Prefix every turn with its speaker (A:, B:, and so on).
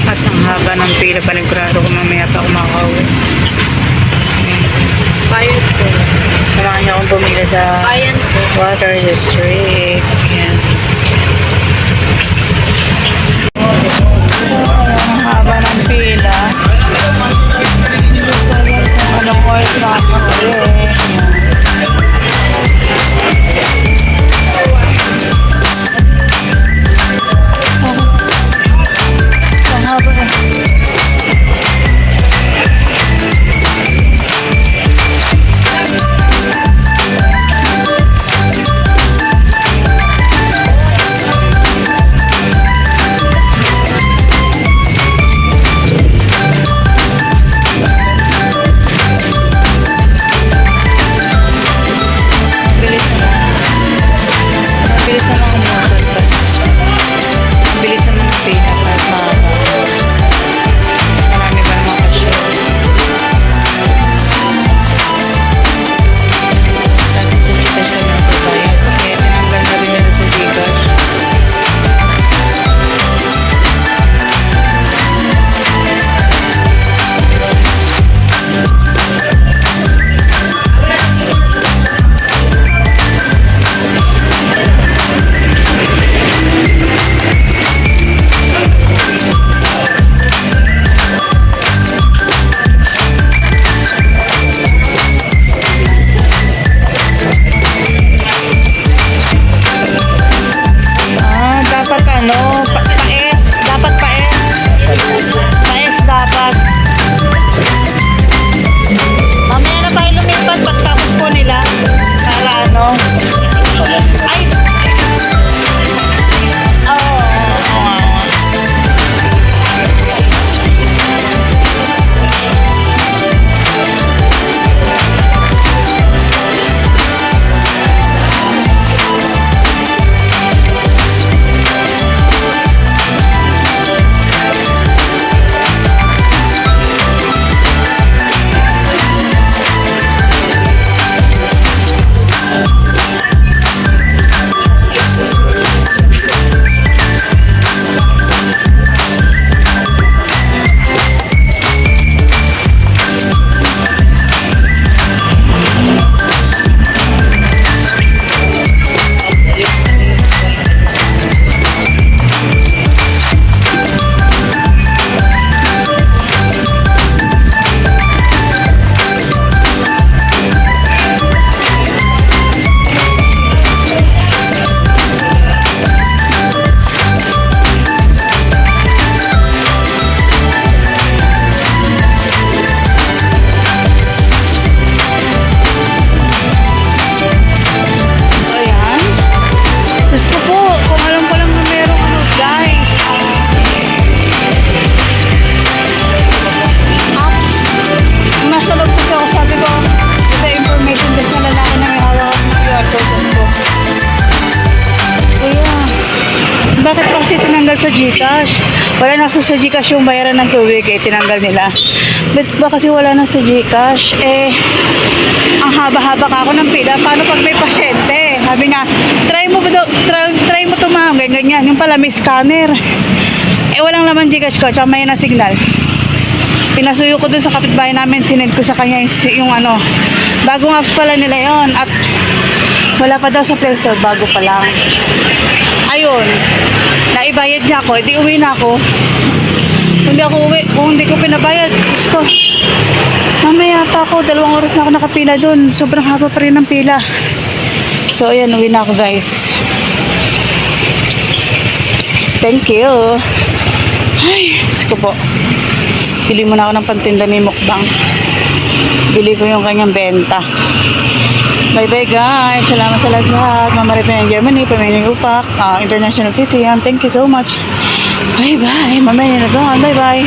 A: At ang haba ng pila, panigurado ko mamaya pa ako makauwi.
B: Bayan po.
A: Samahan niyo akong bumili sa
B: Bayan po.
A: Water District. Ayan. Ang haba ng pila. Anong oras na ako? Sa GCash. Wala na sa GCash yung bayaran ng tubig, tinanggal nila. But ba kasi wala na sa GCash, ang haba-haba ka ako ng pila. Paano pag may pasyente? Sabi nga, try mo tumawag, ganyan. Yung pala may scanner. Walang laman GCash ko, tsaka may na signal. Pinasuyo ko dun sa kapitbahay namin, sinend ko sa kanya yung ano, bagong apps pala nila yon at wala pa daw sa Play Store, bago pa lang. Ayun, naibayad niya ako, edi uwi na ako. Hindi ako uwi, kung hindi ko pinabayad, Diyos ko, mamaya pa ako, 2 oras na ako nakapila dun, sobrang haba pa rin ng pila. So ayan, uwi na ako guys. Thank you. Ay, Diyos ko po, bili muna ako ng pantinda ni Mukbang. Bili ko yung kanyang benta. Bye-bye guys. Salamat sa lahat. Mama Ripe ng Germany, Pamiling Upak, International Titian. Thank you so much. Bye-bye. Mamaya na doon. Bye-bye.